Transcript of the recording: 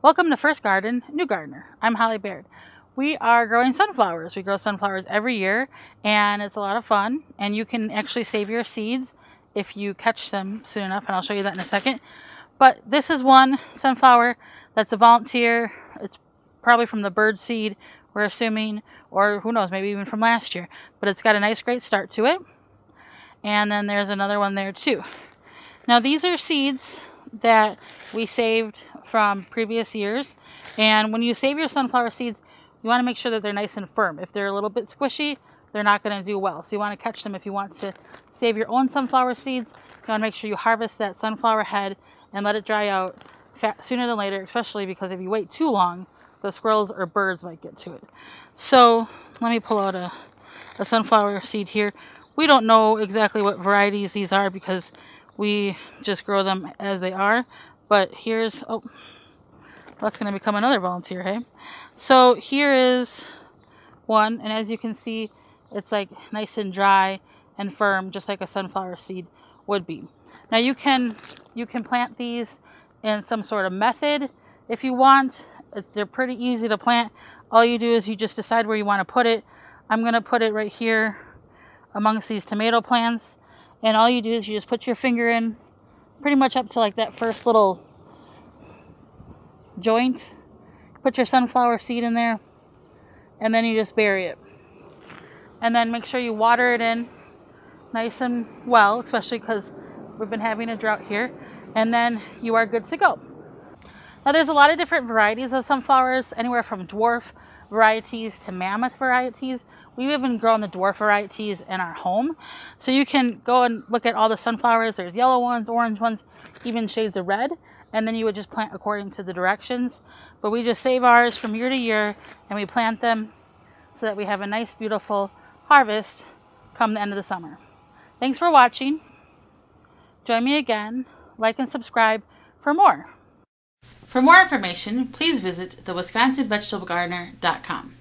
Welcome to First Garden, New Gardener. I'm Holly Baird. We are growing sunflowers. We grow sunflowers every year and it's a lot of fun, and you can actually save your seeds if you catch them soon enough, and I'll show you that in a second. But this is one sunflower that's a volunteer. It's probably from the bird seed, we're assuming, or who knows, maybe even from last year. But it's got a nice great start to it. And then there's another one there too. Now these are seeds that we saved from previous years, and when you save your sunflower seeds, you want to make sure that they're nice and firm. If they're a little bit squishy, they're not going to do well. So you want to catch them. If you want to save your own sunflower seeds, you want to make sure you harvest that sunflower head and let it dry out sooner than later, especially because if you wait too long, the squirrels or birds might get to it. So let me pull out a sunflower seed here. We don't know exactly what varieties these are because we just grow them as they are. But here's, oh, that's going to become another volunteer, hey? So here is one, and as you can see, it's like nice and dry and firm, just like a sunflower seed would be. Now you can plant these in some sort of method if you want. They're pretty easy to plant. All you do is you just decide where you want to put it. I'm going to put it right here amongst these tomato plants, and all you do is you just put your finger in pretty much up to like that first little joint. Put your sunflower seed in there, and then you just bury it. And then make sure you water it in nice and well, especially because we've been having a drought here, and then you are good to go. Now there's a lot of different varieties of sunflowers, anywhere from dwarf varieties to mammoth varieties. We've even grown the dwarf varieties in our home. So you can go and look at all the sunflowers. There's yellow ones, orange ones, even shades of red. And then you would just plant according to the directions. But we just save ours from year to year, and we plant them so that we have a nice, beautiful harvest come the end of the summer. Thanks for watching. Join me again. Like and subscribe for more. For more information, please visit thewisconsinvegetablegardener.com.